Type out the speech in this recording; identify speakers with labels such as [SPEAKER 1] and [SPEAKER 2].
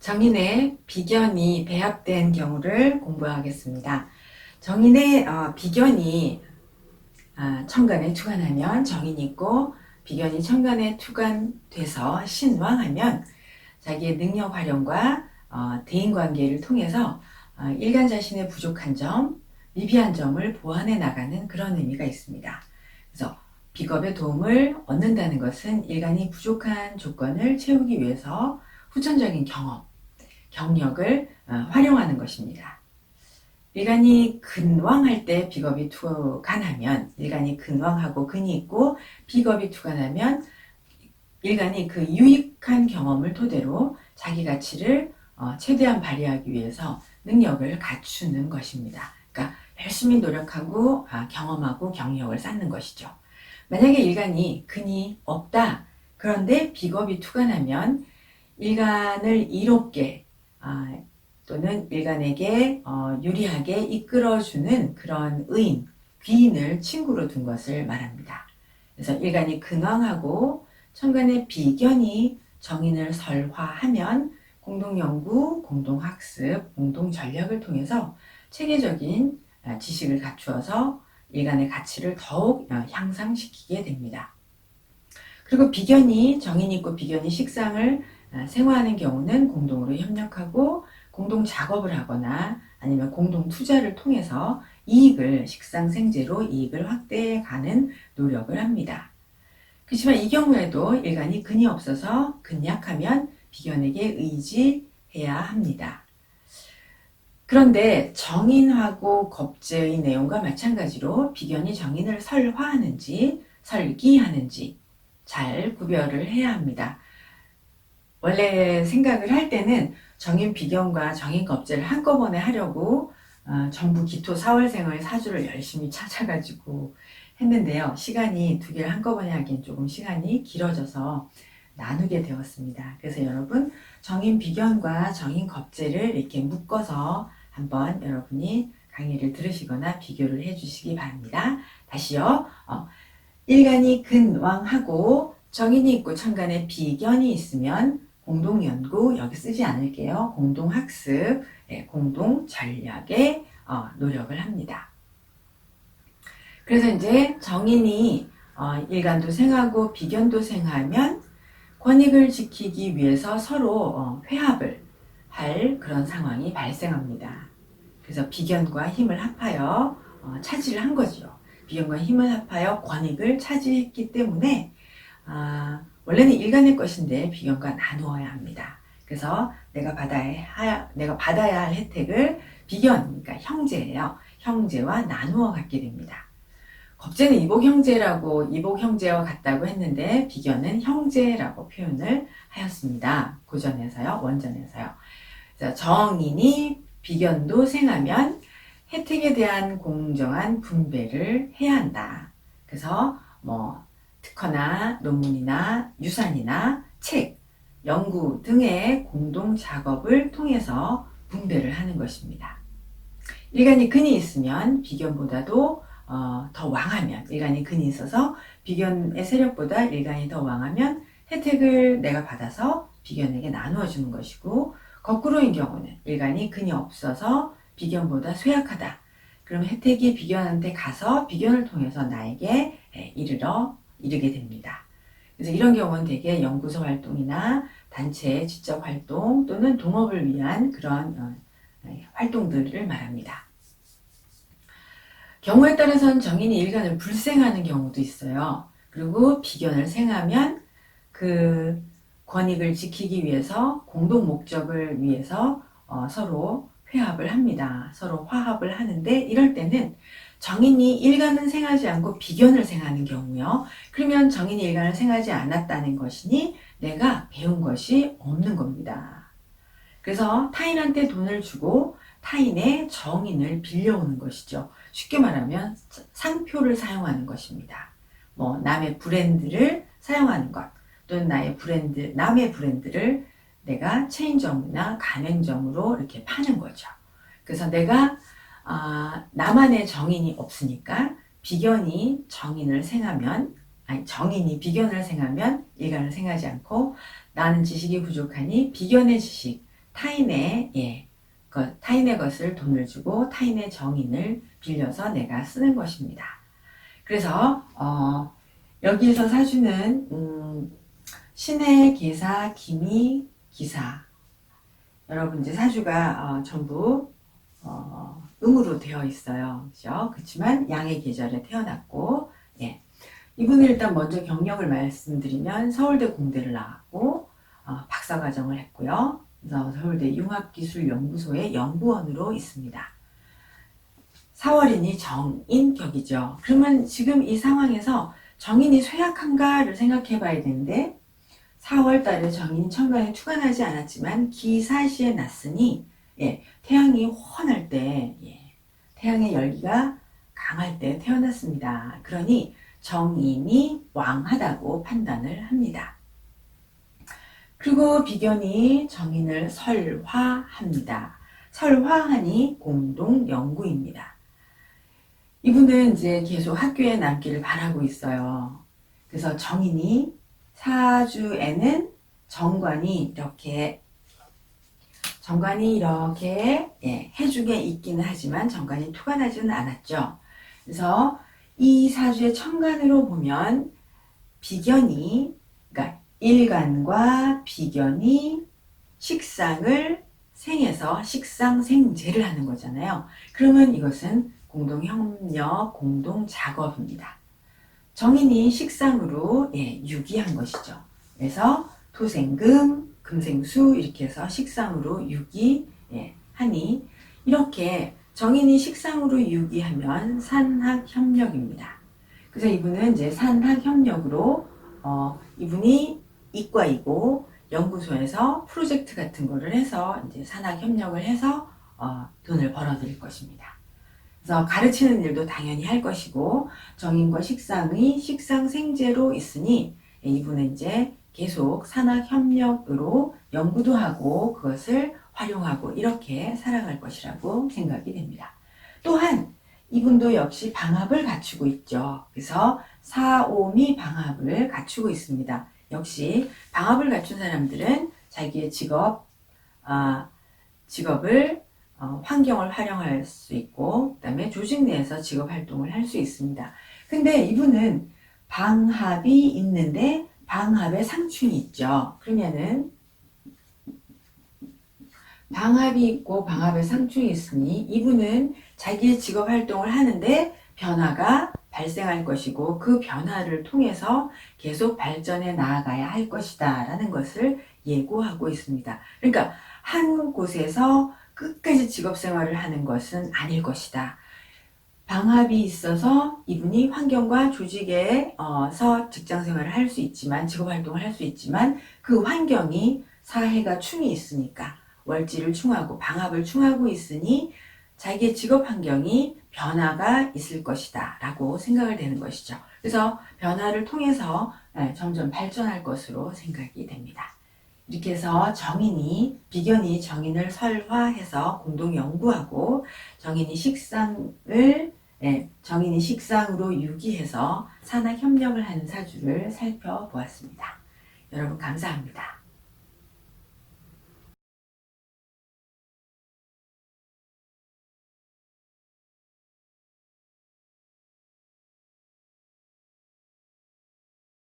[SPEAKER 1] 정인의 비견이 배합된 경우를 공부하겠습니다. 정인의 비견이 천간에 투관하면 정인이 있고, 비견이 천간에 투관돼서 신왕하면 자기의 능력 활용과 대인관계를 통해서 일간 자신의 부족한 점, 미비한 점을 보완해 나가는 그런 의미가 있습니다. 그래서 비겁의 도움을 얻는다는 것은 일간이 부족한 조건을 채우기 위해서 후천적인 경험, 경력을 활용하는 것입니다. 일간이 근왕할 때 비겁이 투간하면, 일간이 근왕하고 근이 있고 비겁이 투간하면 일간이 그 유익한 경험을 토대로 자기 가치를 최대한 발휘하기 위해서 능력을 갖추는 것입니다. 그러니까 열심히 노력하고 경험하고 경력을 쌓는 것이죠. 만약에 일간이 근이 없다, 그런데 비겁이 투간하면 일간을 이롭게 또는 일간에게 유리하게 이끌어주는 그런 의인, 귀인을 친구로 둔 것을 말합니다. 그래서 일간이 근왕하고 천간의 비견이 정인을 설화하면 공동연구, 공동학습, 공동전략을 통해서 체계적인 지식을 갖추어서 일간의 가치를 더욱 향상시키게 됩니다. 그리고 비견이, 정인이 있고 비견이 식상을 생화하는 경우는 공동으로 협력하고 공동 작업을 하거나 아니면 공동 투자를 통해서 이익을, 식상생재로 이익을 확대해 가는 노력을 합니다. 그렇지만 이 경우에도 일간이 근이 없어서 근약하면 비견에게 의지해야 합니다. 그런데 정인하고 겁재의 내용과 마찬가지로 비견이 정인을 설화하는지 설기하는지 잘 구별을 해야 합니다. 원래 생각을 할 때는 정인 비견과 정인 겁재를 한꺼번에 하려고 전부 기토 사월생의 사주를 열심히 찾아가지고 했는데요. 시간이 두 개를 한꺼번에 하기엔 조금 시간이 길어져서 나누게 되었습니다. 그래서 여러분, 정인 비견과 정인 겁재를 이렇게 묶어서 한번 여러분이 강의를 들으시거나 비교를 해주시기 바랍니다. 다시요. 일간이 근왕하고 정인이 있고 천간에 비견이 있으면 공동연구, 여기 쓰지 않을게요. 공동학습, 공동전략에 노력을 합니다. 그래서 이제 정인이 일간도 생하고 비견도 생하면 권익을 지키기 위해서 서로 회합을 할 그런 상황이 발생합니다. 그래서 비견과 힘을 합하여 차지를 한 거죠. 비견과 힘을 합하여 권익을 차지했기 때문에 원래는 일간의 것인데 비견과 나누어야 합니다. 그래서 내가 받아야 할 혜택을 비견, 그러니까 형제예요. 형제와 나누어 갖게 됩니다. 겁재는 이복 형제와 같다고 했는데 비견은 형제라고 표현을 하였습니다. 고전에서요, 원전에서요. 그래서 정인이 비견도 생하면 혜택에 대한 공정한 분배를 해야 한다. 그래서 특허나 논문이나 유산이나 책, 연구 등의 공동 작업을 통해서 분배를 하는 것입니다. 일간이 근이 있으면 비견보다도 더 왕하면, 일간이 근이 있어서 비견의 세력보다 일간이 더 왕하면 혜택을 내가 받아서 비견에게 나누어 주는 것이고, 거꾸로인 경우는 일간이 근이 없어서 비견보다 쇠약하다. 그럼 혜택이 비견한테 가서 비견을 통해서 나에게 이르게 됩니다. 그래서 이런 경우는 대개 연구소 활동이나 단체 지적 활동 또는 동업을 위한 그런 활동들을 말합니다. 경우에 따라서는 정인이 일간을 불생하는 경우도 있어요. 그리고 비견을 생하면 그 권익을 지키기 위해서 공동 목적을 위해서 서로 회합을 합니다. 서로 화합을 하는데 이럴 때는 정인이 일간은 생하지 않고 비견을 생하는 경우요. 그러면 정인이 일간을 생하지 않았다는 것이니 내가 배운 것이 없는 겁니다. 그래서 타인한테 돈을 주고 타인의 정인을 빌려오는 것이죠. 쉽게 말하면 상표를 사용하는 것입니다. 남의 브랜드를 사용하는 것, 또는 남의 브랜드를 내가 체인점이나 가맹점으로 이렇게 파는 거죠. 그래서 내가 나만의 정인이 없으니까 비견이 정인이 비견을 생하면 일간을 생하지 않고, 나는 지식이 부족하니 비견의 지식, 타인의 것을 돈을 주고 타인의 정인을 빌려서 내가 쓰는 것입니다. 그래서 여기에서 사주는 신의 계사, 기미, 기사. 여러분 이제 사주가 전부 음으로 되어 있어요. 그죠? 그렇지만 양의 계절에 태어났고, 예. 이분은 일단 먼저 경력을 말씀드리면 서울대 공대를 나왔고, 박사과정을 했고요. 그래서 서울대 융합기술연구소의 연구원으로 있습니다. 4월이니 정인격이죠. 그러면 지금 이 상황에서 정인이 쇠약한가를 생각해 봐야 되는데, 4월 달에 정인이 천간에 투관하지 않았지만 기사시에 났으니, 예, 태양이 훤할 때, 태양의 열기가 강할 때 태어났습니다. 그러니 정인이 왕하다고 판단을 합니다. 그리고 비견이 정인을 설화합니다. 설화하니 공동연구입니다. 이분은 이제 계속 학교에 남기를 바라고 있어요. 그래서 정인이 사주에는 정관이 이렇게 해중에 있기는 하지만 정관이 투관하지는 않았죠. 그래서 이 사주의 천간으로 보면 비견이, 그러니까 일간과 비견이 식상을 생해서 식상생재를 하는 거잖아요. 그러면 이것은 공동협력, 공동작업입니다. 정인이 식상으로 유기한 것이죠. 그래서 토생금, 금생수 이렇게 해서 식상으로 유기하니 이렇게 정인이 식상으로 유기하면 산학협력입니다. 그래서 이분은 이제 산학협력으로 이분이 이과이고 연구소에서 프로젝트 같은 거를 해서 이제 산학협력을 해서 돈을 벌어들일 것입니다. 그래서 가르치는 일도 당연히 할 것이고 정인과 식상이 식상생재로 있으니 이분은 이제 계속 산학협력으로 연구도 하고 그것을 활용하고 이렇게 살아갈 것이라고 생각이 됩니다. 또한 이분도 역시 방합을 갖추고 있죠. 그래서 사오미 방합을 갖추고 있습니다. 역시 방합을 갖춘 사람들은 자기의 직업을 환경을 활용할 수 있고 그 다음에 조직 내에서 직업 활동을 할 수 있습니다. 근데 이분은 방합이 있는데 방합에 상충이 있죠. 그러면은 방합이 있고 방합에 상충이 있으니 이분은 자기의 직업 활동을 하는데 변화가 발생할 것이고 그 변화를 통해서 계속 발전해 나아가야 할 것이다 라는 것을 예고하고 있습니다. 그러니까 한 곳에서 끝까지 직업 생활을 하는 것은 아닐 것이다. 방합이 있어서 이분이 환경과 조직에서 직장 생활을 할 수 있지만 직업 활동을 할 수 있지만 그 환경이 사해가 충이 있으니까 월지를 충하고 방합을 충하고 있으니 자기의 직업 환경이 변화가 있을 것이다 라고 생각을 되는 것이죠. 그래서 변화를 통해서 점점 발전할 것으로 생각이 됩니다. 이렇게 해서 비견이 정인을 설화해서 공동 연구하고 정인이 식상으로 유기해서 산학협력을 하는 사주를 살펴보았습니다. 여러분 감사합니다.